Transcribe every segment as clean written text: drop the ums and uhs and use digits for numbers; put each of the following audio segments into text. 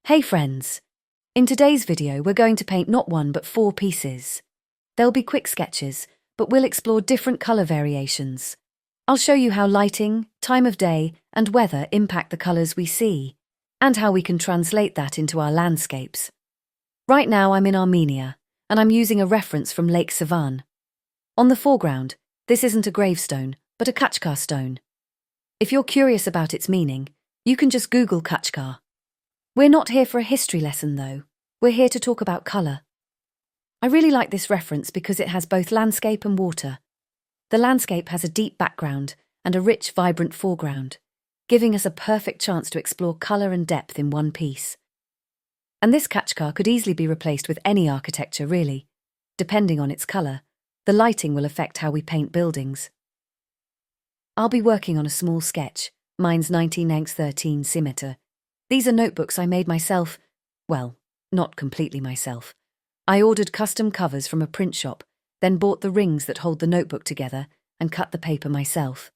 Hey friends! In today's video we're going to paint not one but 4 pieces. They'll be quick sketches, but we'll explore different colour variations. I'll show you how lighting, time of day and weather impact the colours we see, and how we can translate that into our landscapes. Right now I'm in Armenia, and I'm using a reference from Lake Sevan. On the foreground, this isn't a gravestone, but a Khachkar stone. If you're curious about its meaning, you can just Google Khachkar. We're not here for a history lesson though, we're here to talk about colour. I really like this reference because it has both landscape and water. The landscape has a deep background and a rich, vibrant foreground, giving us a perfect chance to explore colour and depth in one piece. And this Khachkar could easily be replaced with any architecture really. Depending on its colour, the lighting will affect how we paint buildings. I'll be working on a small sketch, mine's 19x13 cm. These are notebooks I made myself, well, not completely myself. I ordered custom covers from a print shop, then bought the rings that hold the notebook together and cut the paper myself.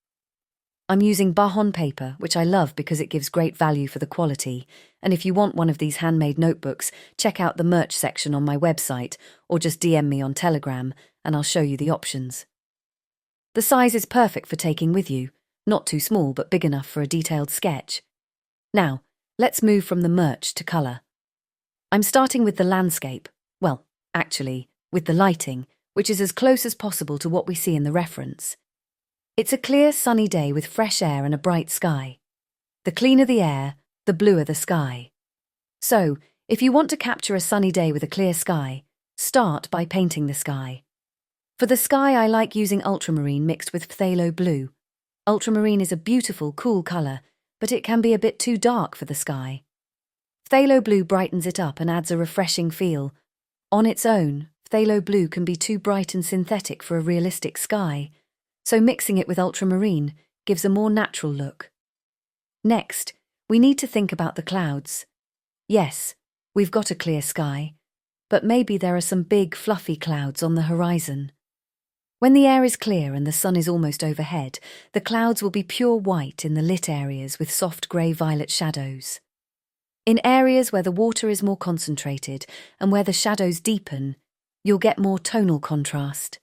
I'm using Baohong paper, which I love because it gives great value for the quality, and if you want one of these handmade notebooks, check out the merch section on my website or just DM me on Telegram and I'll show you the options. The size is perfect for taking with you, not too small but big enough for a detailed sketch. Now, let's move from the merch to colour. I'm starting with the landscape, well, actually, with the lighting, which is as close as possible to what we see in the reference. It's a clear, sunny day with fresh air and a bright sky. The cleaner the air, the bluer the sky. So, if you want to capture a sunny day with a clear sky, start by painting the sky. For the sky, I like using ultramarine mixed with phthalo blue. Ultramarine is a beautiful, cool colour, but it can be a bit too dark for the sky. Phthalo blue brightens it up and adds a refreshing feel. On its own, phthalo blue can be too bright and synthetic for a realistic sky, so mixing it with ultramarine gives a more natural look. Next, we need to think about the clouds. Yes, we've got a clear sky, but maybe there are some big, fluffy clouds on the horizon. When the air is clear and the sun is almost overhead, the clouds will be pure white in the lit areas with soft grey-violet shadows. In areas where the water is more concentrated and where the shadows deepen, you'll get more tonal contrast.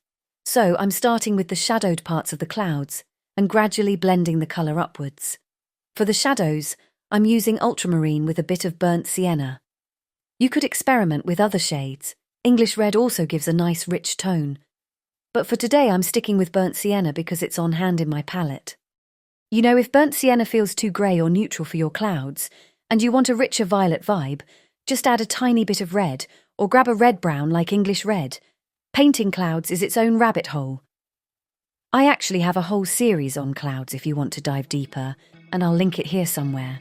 So I'm starting with the shadowed parts of the clouds and gradually blending the colour upwards. For the shadows, I'm using ultramarine with a bit of burnt sienna. You could experiment with other shades. English red also gives a nice rich tone. But for today I'm sticking with burnt sienna because it's on hand in my palette. You know, if burnt sienna feels too grey or neutral for your clouds, and you want a richer violet vibe, just add a tiny bit of red, or grab a red-brown like English red. Painting clouds is its own rabbit hole. I actually have a whole series on clouds if you want to dive deeper, and I'll link it here somewhere.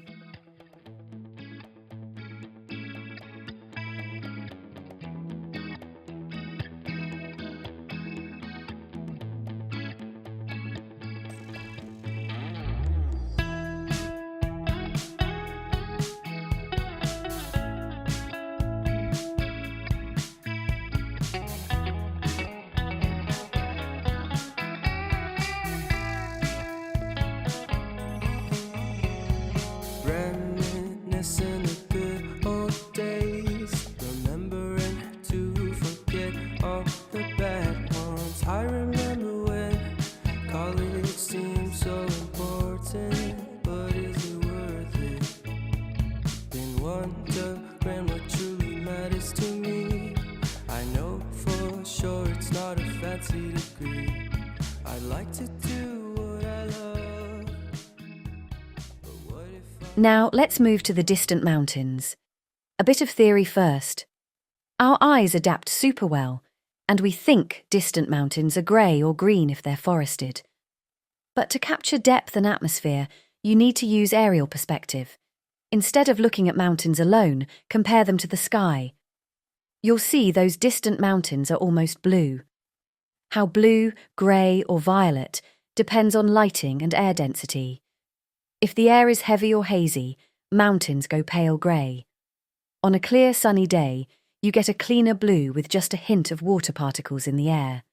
Reminiscing the good old days, remembering to forget all the bad ones. I remember when college seemed so important, but is it worth it? Been wondering what truly matters to me. I know for sure it's not a fancy degree. I'd like to do what I love. Now, let's move to the distant mountains. A bit of theory first. Our eyes adapt super well, and we think distant mountains are grey or green if they're forested. But to capture depth and atmosphere, you need to use aerial perspective. Instead of looking at mountains alone, compare them to the sky. You'll see those distant mountains are almost blue. How blue, grey or violet depends on lighting and air density. If the air is heavy or hazy, mountains go pale grey. On a clear sunny day, you get a cleaner blue with just a hint of water particles in the air.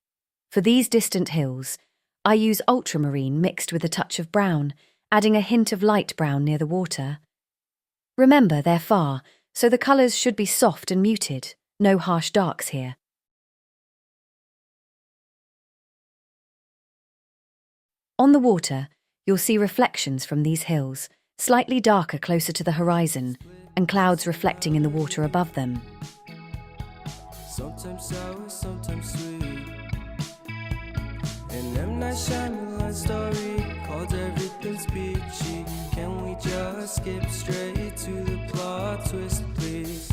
For these distant hills, I use ultramarine mixed with a touch of brown, adding a hint of light brown near the water. Remember, they're far, so the colours should be soft and muted, no harsh darks here. On the water, you'll see reflections from these hills, slightly darker closer to the horizon, and clouds reflecting in the water above them. Sometimes sour, sometimes sweet. An M. Night Shyamalan story called Everything's Peachy. Can we just skip straight to the plot twist, please?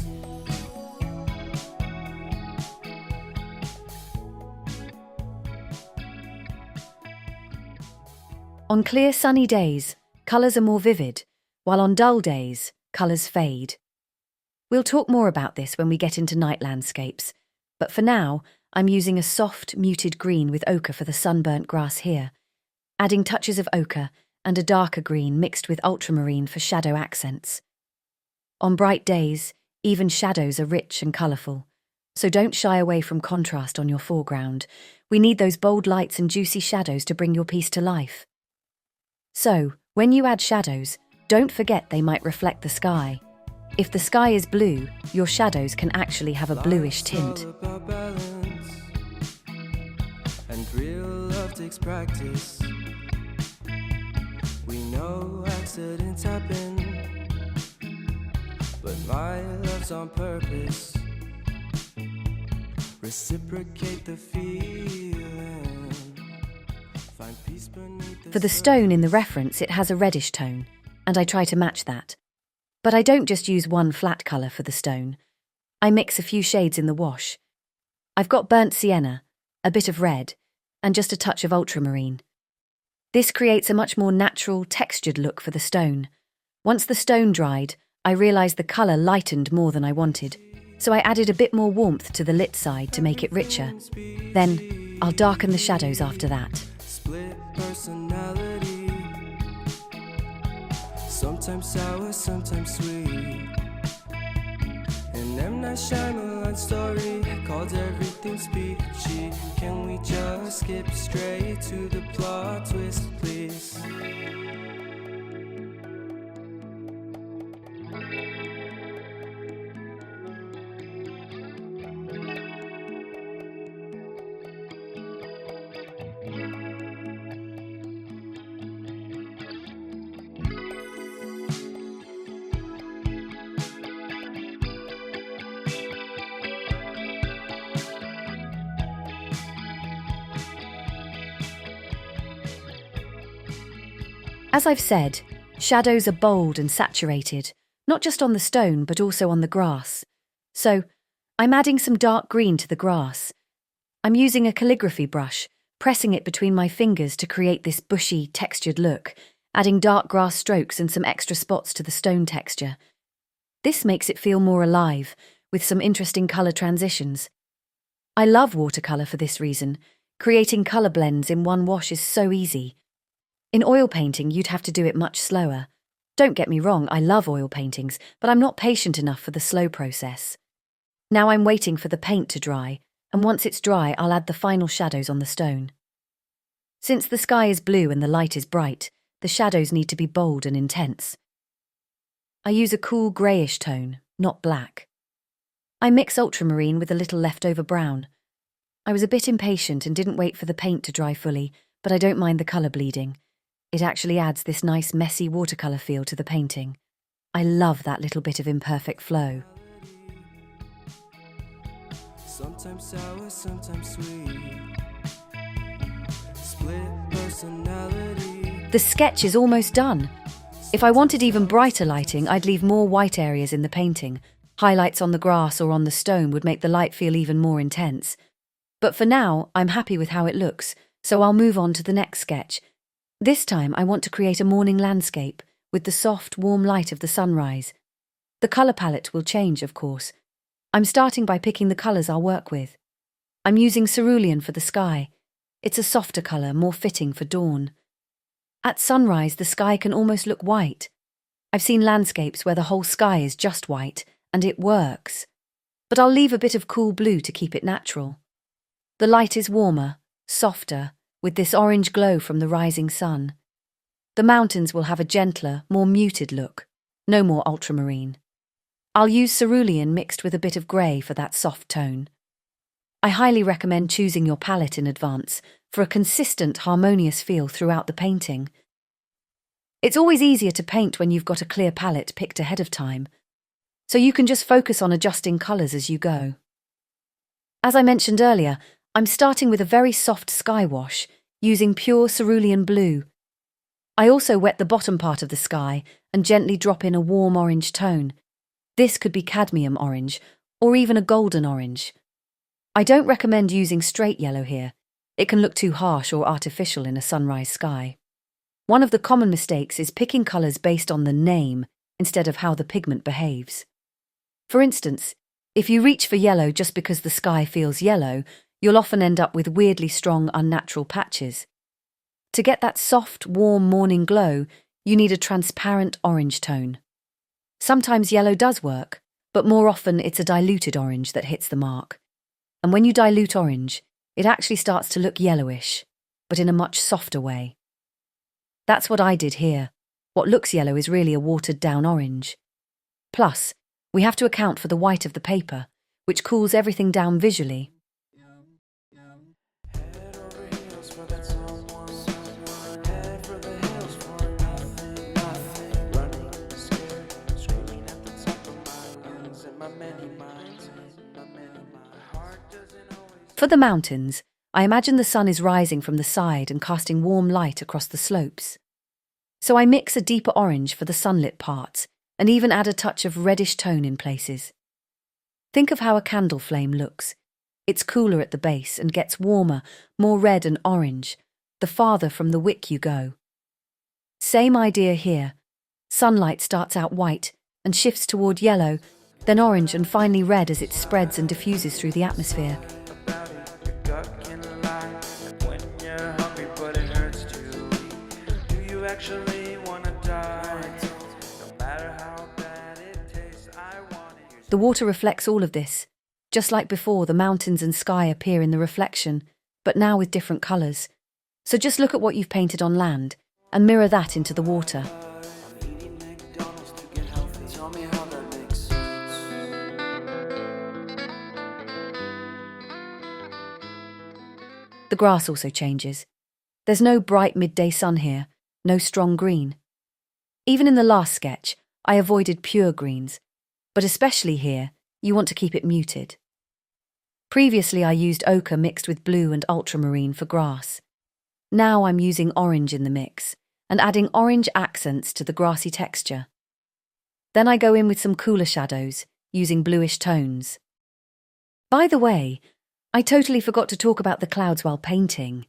On clear sunny days, colours are more vivid, while on dull days, colours fade. We'll talk more about this when we get into night landscapes, but for now, I'm using a soft, muted green with ochre for the sunburnt grass here, adding touches of ochre and a darker green mixed with ultramarine for shadow accents. On bright days, even shadows are rich and colourful, so don't shy away from contrast on your foreground. We need those bold lights and juicy shadows to bring your piece to life. So, when you add shadows, don't forget they might reflect the sky. If the sky is blue, your shadows can actually have a bluish tint. Life's all about balance, and real love takes practice. We know accidents happen, but my love's on purpose. Reciprocate the feeling. Find peace beneath the For the stone in the reference, it has a reddish tone, and I try to match that. But I don't just use one flat colour for the stone. I mix a few shades in the wash. I've got burnt sienna, a bit of red, and just a touch of ultramarine. This creates a much more natural, textured look for the stone. Once the stone dried, I realised the colour lightened more than I wanted, so I added a bit more warmth to the lit side to make it richer. Then, I'll darken the shadows after that. split personality. Sometimes sour, sometimes sweet. An M. Night Shyamalan story called Everything's Peachy. Can we just skip straight to the plot twist, please? As I've said, shadows are bold and saturated, not just on the stone but also on the grass. So, I'm adding some dark green to the grass. I'm using a calligraphy brush, pressing it between my fingers to create this bushy, textured look, adding dark grass strokes and some extra spots to the stone texture. This makes it feel more alive, with some interesting colour transitions. I love watercolour for this reason. Creating colour blends in one wash is so easy. In oil painting, you'd have to do it much slower. Don't get me wrong, I love oil paintings, but I'm not patient enough for the slow process. Now I'm waiting for the paint to dry, and once it's dry, I'll add the final shadows on the stone. Since the sky is blue and the light is bright, the shadows need to be bold and intense. I use a cool greyish tone, not black. I mix ultramarine with a little leftover brown. I was a bit impatient and didn't wait for the paint to dry fully, but I don't mind the colour bleeding. It actually adds this nice messy watercolour feel to the painting. I love that little bit of imperfect flow. Sometimes sour, sometimes sweet. Split personality. The sketch is almost done. If I wanted even brighter lighting, I'd leave more white areas in the painting. Highlights on the grass or on the stone would make the light feel even more intense. But for now, I'm happy with how it looks, so I'll move on to the next sketch. This time I want to create a morning landscape with the soft, warm light of the sunrise. The colour palette will change, of course. I'm starting by picking the colours I'll work with. I'm using cerulean for the sky. It's a softer colour, more fitting for dawn. At sunrise, the sky can almost look white. I've seen landscapes where the whole sky is just white, and it works. But I'll leave a bit of cool blue to keep it natural. The light is warmer, softer, with this orange glow from the rising sun. The mountains will have a gentler, more muted look, no more ultramarine. I'll use cerulean mixed with a bit of grey for that soft tone. I highly recommend choosing your palette in advance for a consistent, harmonious feel throughout the painting. It's always easier to paint when you've got a clear palette picked ahead of time, so you can just focus on adjusting colours as you go. As I mentioned earlier, I'm starting with a very soft sky wash, using pure cerulean blue. I also wet the bottom part of the sky and gently drop in a warm orange tone. This could be cadmium orange, or even a golden orange. I don't recommend using straight yellow here. It can look too harsh or artificial in a sunrise sky. One of the common mistakes is picking colours based on the name instead of how the pigment behaves. For instance, if you reach for yellow just because the sky feels yellow, you'll often end up with weirdly strong, unnatural patches. To get that soft, warm morning glow, you need a transparent orange tone. Sometimes yellow does work, but more often it's a diluted orange that hits the mark. And when you dilute orange, it actually starts to look yellowish, but in a much softer way. That's what I did here. What looks yellow is really a watered-down orange. Plus, we have to account for the white of the paper, which cools everything down visually. Head over heels for that someone. Head for the hills for nothing. Running, scared, screaming at the top of my lungs. In my many minds, my heart doesn't always. For the mountains, I imagine the sun is rising from the side and casting warm light across the slopes. So I mix a deeper orange for the sunlit parts and even add a touch of reddish tone in places. Think of how a candle flame looks. It's cooler at the base and gets warmer, more red and orange, the farther from the wick you go. Same idea here. Sunlight starts out white and shifts toward yellow, then orange and finally red as it spreads and diffuses through the atmosphere. About it, your gut can lie. Like when you're hungry, but it hurts to eat. Do you actually wanna die? No matter how bad it tastes, I want it. The water reflects all of this. Just like before, the mountains and sky appear in the reflection, but now with different colours. So just look at what you've painted on land and mirror that into the water. I'm eating McDonald's to get healthy. Tell me how that makes sense. The grass also changes. There's no bright midday sun here, no strong green. Even in the last sketch, I avoided pure greens, but especially here, you want to keep it muted. Previously I used ochre mixed with blue and ultramarine for grass. Now I'm using orange in the mix and adding orange accents to the grassy texture. Then I go in with some cooler shadows, using bluish tones. By the way, I totally forgot to talk about the clouds while painting.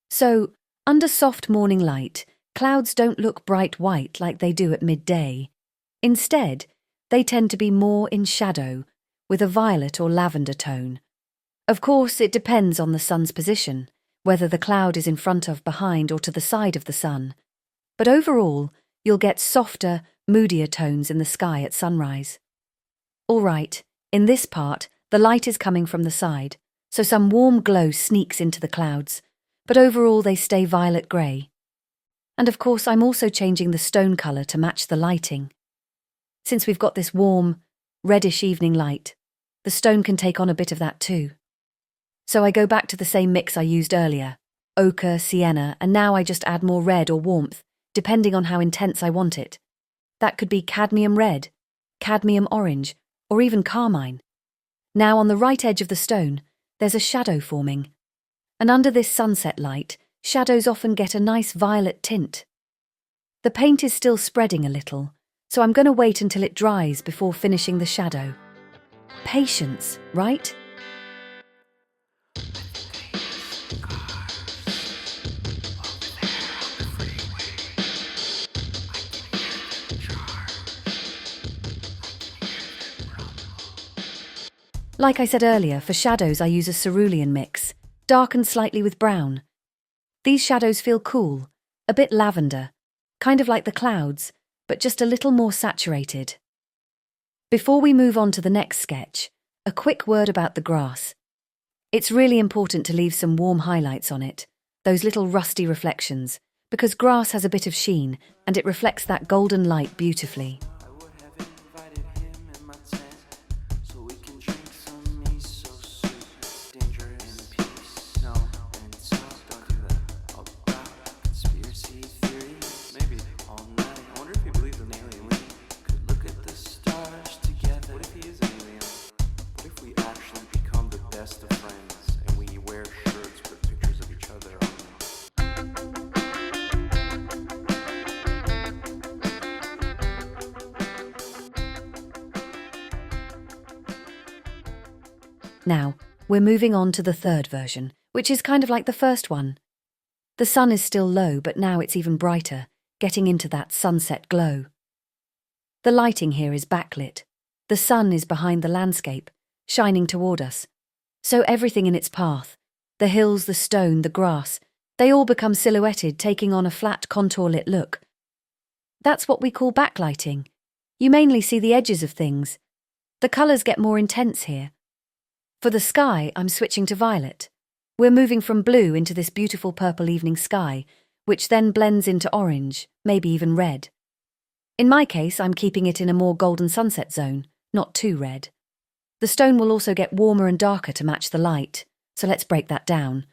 So, under soft morning light, clouds don't look bright white like they do at midday. Instead, they tend to be more in shadow, with a violet or lavender tone. Of course, it depends on the sun's position, whether the cloud is in front of, behind, or to the side of the sun. But overall, you'll get softer, moodier tones in the sky at sunrise. All right, in this part, the light is coming from the side, so some warm glow sneaks into the clouds, but overall they stay violet grey. And of course, I'm also changing the stone colour to match the lighting. Since we've got this warm, reddish evening light, the stone can take on a bit of that too. So I go back to the same mix I used earlier, ochre, sienna, and now I just add more red or warmth, depending on how intense I want it. That could be cadmium red, cadmium orange, or even carmine. Now on the right edge of the stone, there's a shadow forming. And under this sunset light, shadows often get a nice violet tint. The paint is still spreading a little, so I'm going to wait until it dries before finishing the shadow. Patience, right? Like I said earlier, for shadows I use a cerulean mix, darkened slightly with brown. These shadows feel cool, a bit lavender, kind of like the clouds, but just a little more saturated. Before we move on to the next sketch, a quick word about the grass. It's really important to leave some warm highlights on it, those little rusty reflections, because grass has a bit of sheen and it reflects that golden light beautifully. I would have invited him in my Now, we're moving on to the third version, which is kind of like the first one. The sun is still low, but now it's even brighter, getting into that sunset glow. The lighting here is backlit. The sun is behind the landscape, shining toward us. So everything in its path, the hills, the stone, the grass, they all become silhouetted, taking on a flat contour-lit look. That's what we call backlighting. You mainly see the edges of things. The colours get more intense here. For the sky, I'm switching to violet. We're moving from blue into this beautiful purple evening sky, which then blends into orange, maybe even red. In my case, I'm keeping it in a more golden sunset zone, not too red. The stone will also get warmer and darker to match the light, so let's break that down.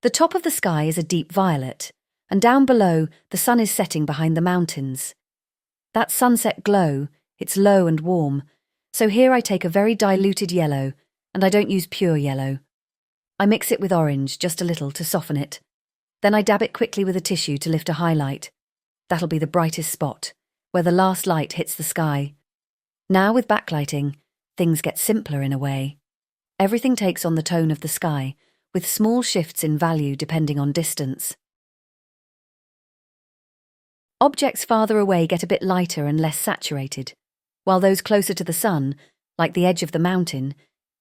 The top of the sky is a deep violet, and down below, the sun is setting behind the mountains. That sunset glow, it's low and warm, so here I take a very diluted yellow, and I don't use pure yellow. I mix it with orange, just a little, to soften it. Then I dab it quickly with a tissue to lift a highlight. That'll be the brightest spot, where the last light hits the sky. Now with backlighting, things get simpler in a way. Everything takes on the tone of the sky, with small shifts in value depending on distance. Objects farther away get a bit lighter and less saturated, while those closer to the sun, like the edge of the mountain,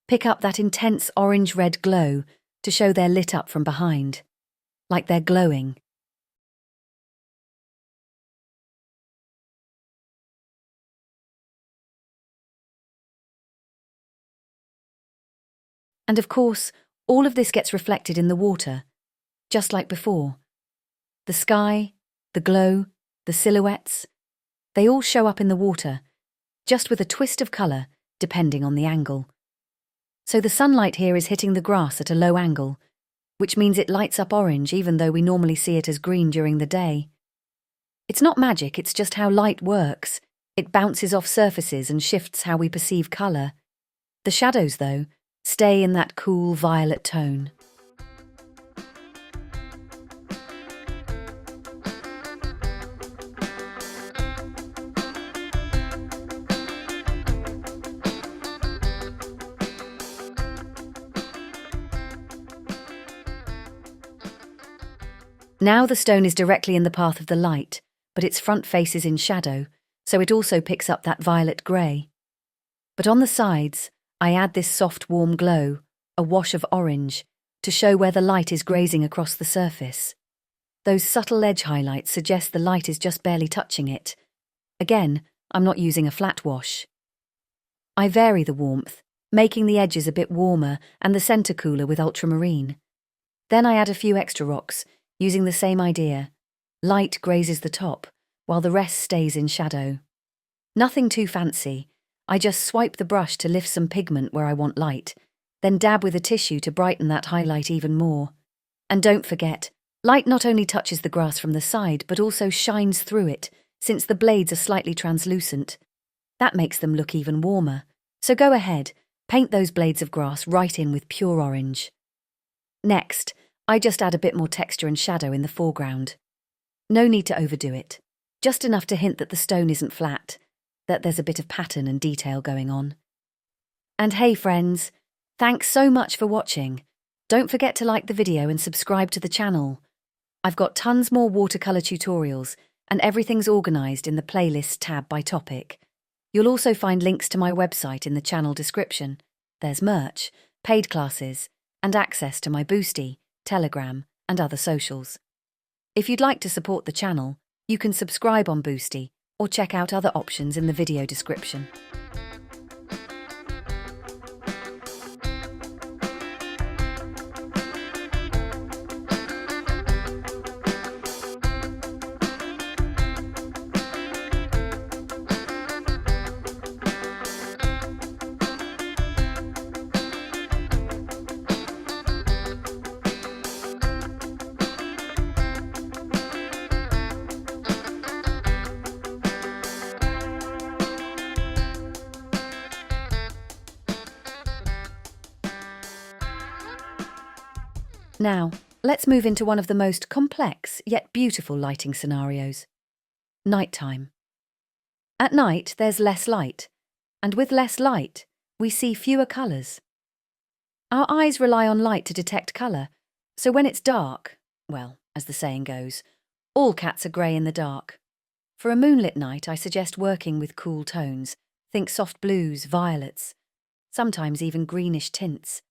pick up that intense orange-red glow to show they're lit up from behind, like they're glowing. And of course, all of this gets reflected in the water, just like before. The sky, the glow, the silhouettes, they all show up in the water, just with a twist of colour, depending on the angle. So the sunlight here is hitting the grass at a low angle, which means it lights up orange even though we normally see it as green during the day. It's not magic, it's just how light works. It bounces off surfaces and shifts how we perceive colour. The shadows, though, stay in that cool violet tone. Now the stone is directly in the path of the light, but its front face is in shadow, so it also picks up that violet grey. But on the sides, I add this soft warm glow, a wash of orange, to show where the light is grazing across the surface. Those subtle edge highlights suggest the light is just barely touching it. Again, I'm not using a flat wash. I vary the warmth, making the edges a bit warmer and the centre cooler with ultramarine. Then I add a few extra rocks, using the same idea. Light grazes the top, while the rest stays in shadow. Nothing too fancy. I just swipe the brush to lift some pigment where I want light, then dab with a tissue to brighten that highlight even more. And don't forget, light not only touches the grass from the side, but also shines through it, since the blades are slightly translucent. That makes them look even warmer. So go ahead, paint those blades of grass right in with pure orange. Next, I just add a bit more texture and shadow in the foreground. No need to overdo it, just enough to hint that the stone isn't flat, that there's a bit of pattern and detail going on. And hey friends, thanks so much for watching. Don't forget to like the video and subscribe to the channel. I've got tons more watercolour tutorials, and everything's organised in the playlist tab by topic. You'll also find links to my website in the channel description. There's merch, paid classes, and access to my Boosty, Telegram, and other socials. If you'd like to support the channel, you can subscribe on Boosty or check out other options in the video description. Now, let's move into one of the most complex yet beautiful lighting scenarios. Nighttime. At night, there's less light, and with less light, we see fewer colours. Our eyes rely on light to detect colour, so when it's dark, well, as the saying goes, all cats are grey in the dark. For a moonlit night, I suggest working with cool tones. Think soft blues, violets, sometimes even greenish tints.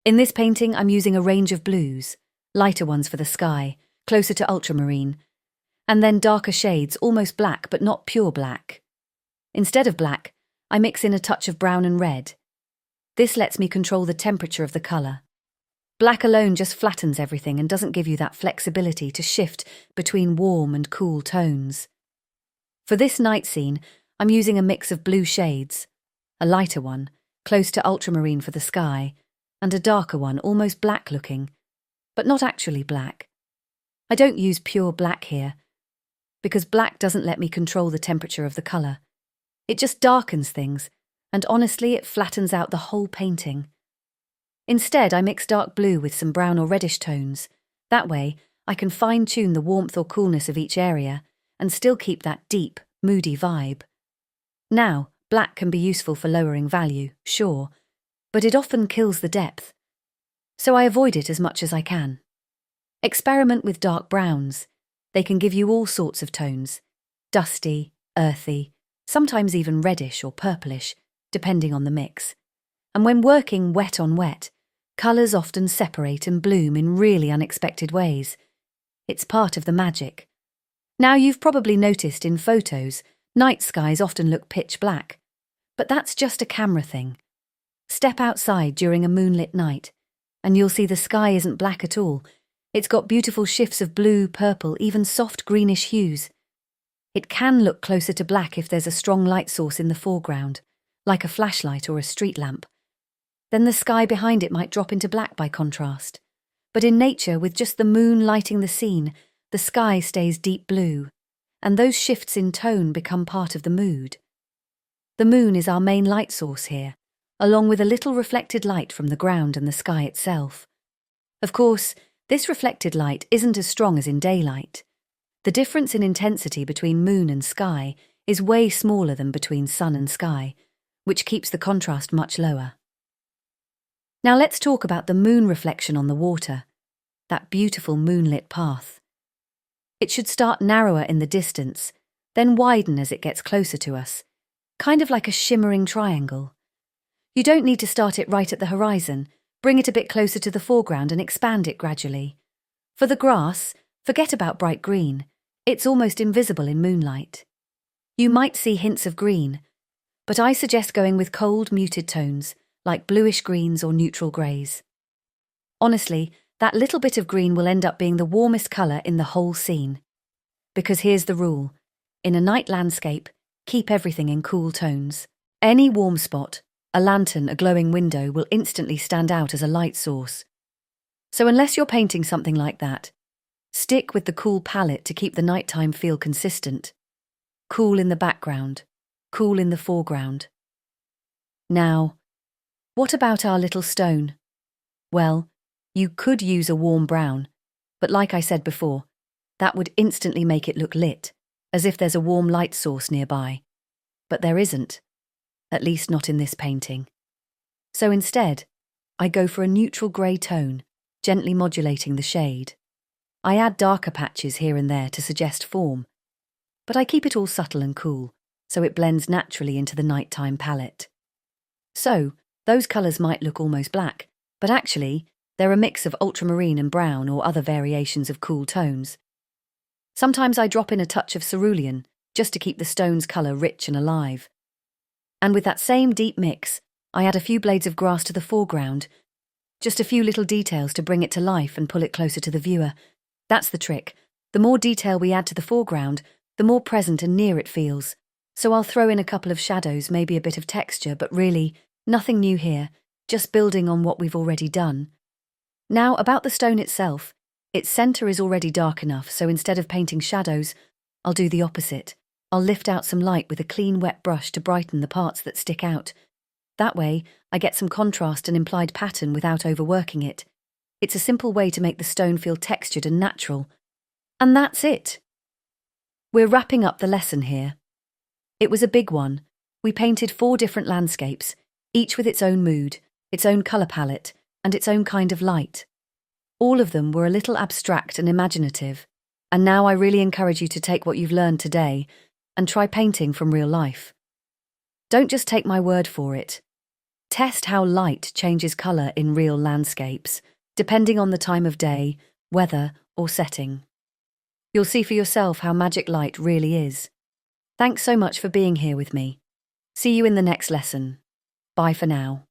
In this painting, I'm using a range of blues, lighter ones for the sky, closer to ultramarine, and then darker shades, almost black but not pure black. Instead of black, I mix in a touch of brown and red. This lets me control the temperature of the colour. Black alone just flattens everything and doesn't give you that flexibility to shift between warm and cool tones. For this night scene, I'm using a mix of blue shades, a lighter one, close to ultramarine for the sky, and a darker one, almost black looking, but not actually black. I don't use pure black here, because black doesn't let me control the temperature of the colour. It just darkens things, and honestly it flattens out the whole painting. Instead, I mix dark blue with some brown or reddish tones. That way, I can fine-tune the warmth or coolness of each area and still keep that deep, moody vibe. Now, black can be useful for lowering value, sure, but it often kills the depth, so I avoid it as much as I can. Experiment with dark browns. They can give you all sorts of tones, dusty, earthy, sometimes even reddish or purplish, depending on the mix. And when working wet on wet, colours often separate and bloom in really unexpected ways. It's part of the magic. Now, you've probably noticed in photos, night skies often look pitch black, but that's just a camera thing. Step outside during a moonlit night, and you'll see the sky isn't black at all. It's got beautiful shifts of blue, purple, even soft greenish hues. It can look closer to black if there's a strong light source in the foreground, like a flashlight or a street lamp. Then the sky behind it might drop into black by contrast. But in nature, with just the moon lighting the scene, the sky stays deep blue, and those shifts in tone become part of the mood. The moon is our main light source here, along with a little reflected light from the ground and the sky itself. Of course, this reflected light isn't as strong as in daylight. The difference in intensity between moon and sky is way smaller than between sun and sky, which keeps the contrast much lower. Now let's talk about the moon reflection on the water, that beautiful moonlit path. It should start narrower in the distance, then widen as it gets closer to us, kind of like a shimmering triangle. You don't need to start it right at the horizon. Bring it a bit closer to the foreground and expand it gradually. For the grass, forget about bright green. It's almost invisible in moonlight. You might see hints of green, but I suggest going with cold, muted tones, like bluish greens or neutral greys. Honestly, that little bit of green will end up being the warmest colour in the whole scene. Because here's the rule. In a night landscape, keep everything in cool tones. Any warm spot, a lantern, a glowing window, will instantly stand out as a light source. So unless you're painting something like that, stick with the cool palette to keep the nighttime feel consistent. Cool in the background, cool in the foreground. Now, what about our little stone? Well, you could use a warm brown, but like I said before, that would instantly make it look lit, as if there's a warm light source nearby. But there isn't. At least not in this painting. So instead, I go for a neutral grey tone, gently modulating the shade. I add darker patches here and there to suggest form, but I keep it all subtle and cool, so it blends naturally into the nighttime palette. So, those colours might look almost black, but actually, they're a mix of ultramarine and brown or other variations of cool tones. Sometimes I drop in a touch of cerulean, just to keep the stone's colour rich and alive. And with that same deep mix, I add a few blades of grass to the foreground, just a few little details to bring it to life and pull it closer to the viewer. That's the trick. The more detail we add to the foreground, the more present and near it feels. So I'll throw in a couple of shadows, maybe a bit of texture, but really, nothing new here, just building on what we've already done. Now, about the stone itself, its centre is already dark enough, so instead of painting shadows, I'll do the opposite. I'll lift out some light with a clean wet brush to brighten the parts that stick out. That way, I get some contrast and implied pattern without overworking it. It's a simple way to make the stone feel textured and natural. And that's it. We're wrapping up the lesson here. It was a big one. We painted 4 different landscapes, each with its own mood, its own colour palette, and its own kind of light. All of them were a little abstract and imaginative, and now I really encourage you to take what you've learned today and try painting from real life. Don't just take my word for it. Test how light changes colour in real landscapes, depending on the time of day, weather, or setting. You'll see for yourself how magic light really is. Thanks so much for being here with me. See you in the next lesson. Bye for now.